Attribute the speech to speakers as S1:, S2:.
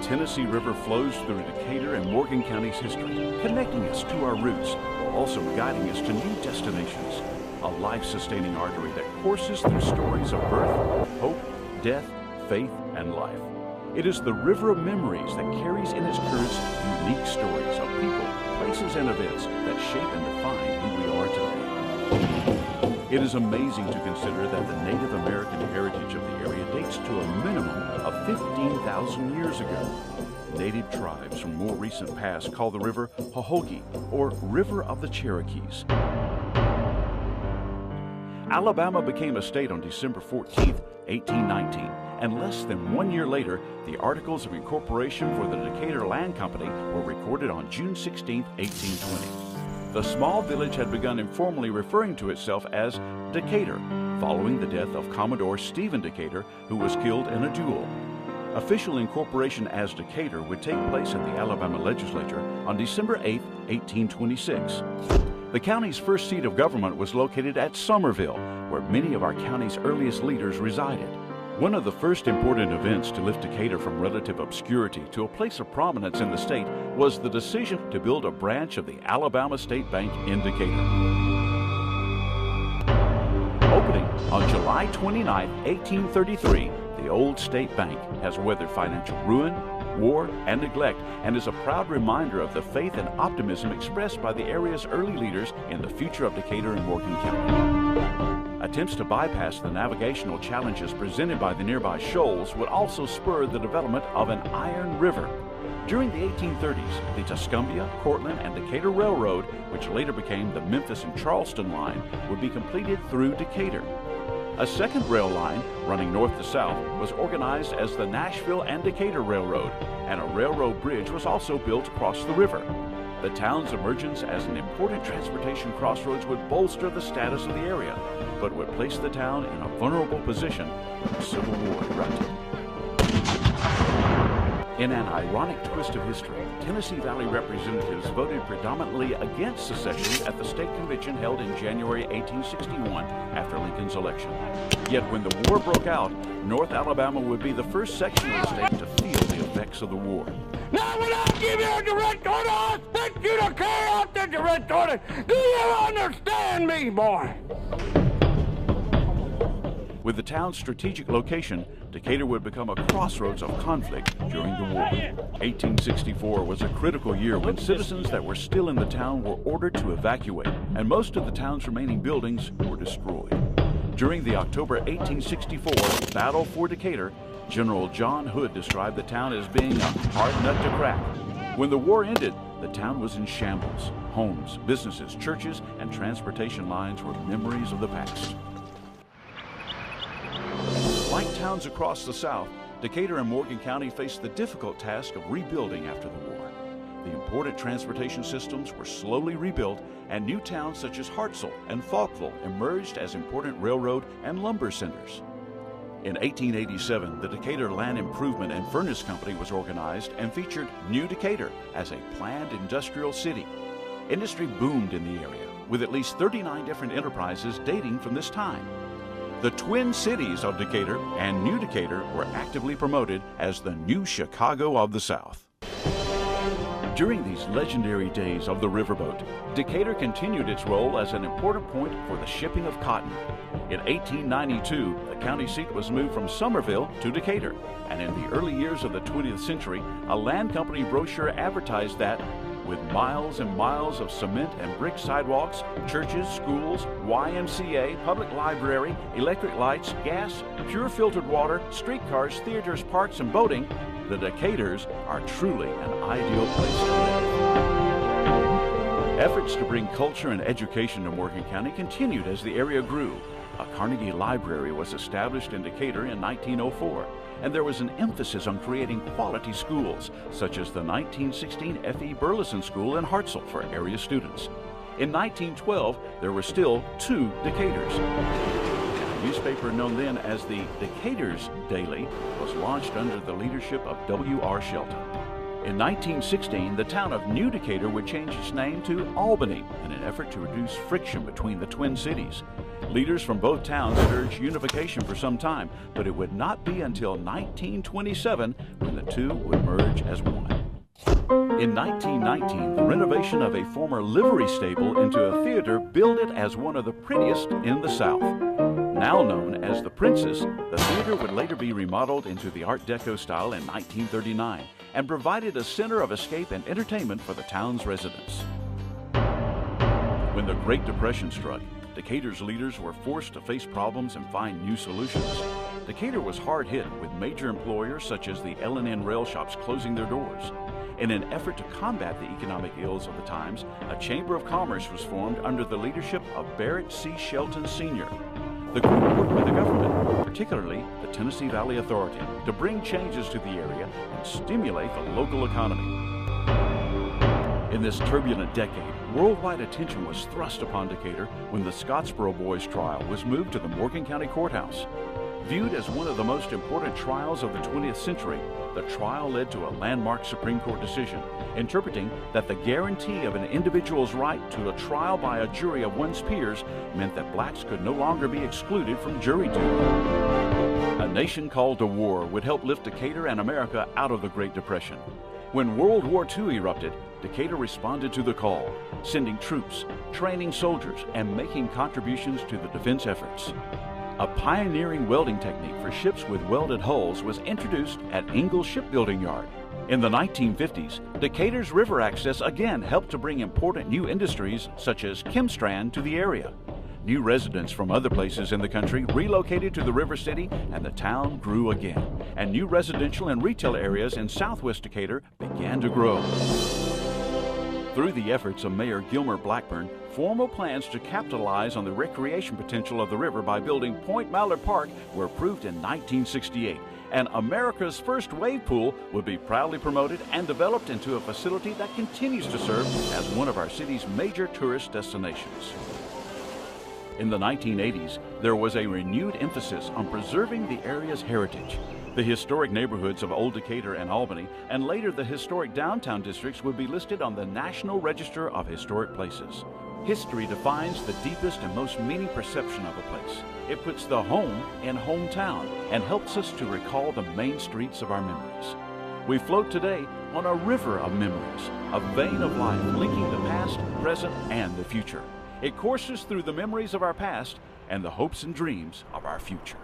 S1: Tennessee River flows through Decatur and Morgan County's history, connecting us to our roots, while also guiding us to new destinations. A life-sustaining artery that courses through stories of birth, hope, death, faith, and life. It is the river of memories that carries in its currents unique stories of people, places, and events that shape and define who we are today. It is amazing to consider that the Native American heritage of the area dates to a minimum of 15,000 years ago. Native tribes from more recent past call the river Hohogi, or River of the Cherokees. Alabama became a state on December 14, 1819, and less than 1 year later, the Articles of Incorporation for the Decatur Land Company were recorded on June 16, 1820. The small village had begun informally referring to itself as Decatur, following the death of Commodore Stephen Decatur, who was killed in a duel. Official incorporation as Decatur would take place at the Alabama Legislature on December 8, 1826. The county's first seat of government was located at Summerville, where many of our county's earliest leaders resided. One of the first important events to lift Decatur from relative obscurity to a place of prominence in the state was the decision to build a branch of the Alabama State Bank in Decatur. Opening on July 29, 1833, the old state bank has weathered financial ruin, war, and neglect, and is a proud reminder of the faith and optimism expressed by the area's early leaders in the future of Decatur and Morgan County. Attempts to bypass the navigational challenges presented by the nearby shoals would also spur the development of an iron river. During the 1830s, the Tuscumbia, Cortland, and Decatur Railroad, which later became the Memphis and Charleston line, would be completed through Decatur. A second rail line, running north to south, was organized as the Nashville and Decatur Railroad, and a railroad bridge was also built across the river. The town's emergence as an important transportation crossroads would bolster the status of the area, but would place the town in a vulnerable position when the Civil War erupted. In an ironic twist of history, Tennessee Valley representatives voted predominantly against secession at the state convention held in January 1861 after Lincoln's election. Yet when the war broke out, North Alabama would be the first section of the state to feel the effects of the war.
S2: Now when I give you a direct order, I expect you to carry out the direct order. Do you understand me, boy?
S1: With the town's strategic location, Decatur would become a crossroads of conflict during the war. 1864 was a critical year when citizens that were still in the town were ordered to evacuate, and most of the town's remaining buildings were destroyed. During the October 1864 Battle for Decatur, General John Hood described the town as being a hard nut to crack. When the war ended, the town was in shambles. Homes, businesses, churches, and transportation lines were memories of the past. Like towns across the South, Decatur and Morgan County faced the difficult task of rebuilding after the war. The important transportation systems were slowly rebuilt, and new towns such as Hartselle and Falkville emerged as important railroad and lumber centers. In 1887, the Decatur Land Improvement and Furnace Company was organized and featured New Decatur as a planned industrial city. Industry boomed in the area, with at least 39 different enterprises dating from this time. The twin cities of Decatur and New Decatur were actively promoted as the new Chicago of the South. During these legendary days of the riverboat, Decatur continued its role as an important point for the shipping of cotton. In 1892, the county seat was moved from Summerville to Decatur, and in the early years of the 20th century, a land company brochure advertised that with miles and miles of cement and brick sidewalks, churches, schools, YMCA, public library, electric lights, gas, pure filtered water, streetcars, theaters, parks, and boating, the Decaturs are truly an ideal place to live. Efforts to bring culture and education to Morgan County continued as the area grew. A Carnegie Library was established in Decatur in 1904, and there was an emphasis on creating quality schools, such as the 1916 F.E. Burleson School in Hartselle for area students. In 1912, there were still 2 Decaturs. A newspaper known then as the Decatur's Daily was launched under the leadership of W.R. Shelton. In 1916, the town of New Decatur would change its name to Albany in an effort to reduce friction between the twin cities. Leaders from both towns had urged unification for some time, but it would not be until 1927 when the two would merge as one. In 1919, the renovation of a former livery stable into a theater billed it as one of the prettiest in the South. Now known as the Princess, the theater would later be remodeled into the Art Deco style in 1939 and provided a center of escape and entertainment for the town's residents. When the Great Depression struck, Decatur's leaders were forced to face problems and find new solutions. Decatur was hard hit with major employers such as the L&N rail shops closing their doors. In an effort to combat the economic ills of the times, a Chamber of Commerce was formed under the leadership of Barrett C. Shelton Sr. The group worked with the government, particularly the Tennessee Valley Authority, to bring changes to the area and stimulate the local economy. In this turbulent decade, worldwide attention was thrust upon Decatur when the Scottsboro Boys trial was moved to the Morgan County Courthouse. Viewed as one of the most important trials of the 20th century, the trial led to a landmark Supreme Court decision, interpreting that the guarantee of an individual's right to a trial by a jury of one's peers meant that blacks could no longer be excluded from jury duty. A nation called to war would help lift Decatur and America out of the Great Depression. When World War II erupted, Decatur responded to the call, sending troops, training soldiers, and making contributions to the defense efforts. A pioneering welding technique for ships with welded hulls was introduced at Ingalls Shipbuilding Yard. In the 1950s, Decatur's river access again helped to bring important new industries such as Chemstrand to the area. New residents from other places in the country relocated to the River City and the town grew again. And new residential and retail areas in southwest Decatur began to grow. Through the efforts of Mayor Gilmer Blackburn, formal plans to capitalize on the recreation potential of the river by building Point Mallard Park were approved in 1968, and America's first wave pool would be proudly promoted and developed into a facility that continues to serve as one of our city's major tourist destinations. In the 1980s, there was a renewed emphasis on preserving the area's heritage. The historic neighborhoods of Old Decatur and Albany, and later the historic downtown districts, would be listed on the National Register of Historic Places. History defines the deepest and most meaning perception of a place. It puts the home in hometown and helps us to recall the main streets of our memories. We float today on a river of memories, a vein of life linking the past, present, and the future. It courses through the memories of our past and the hopes and dreams of our future.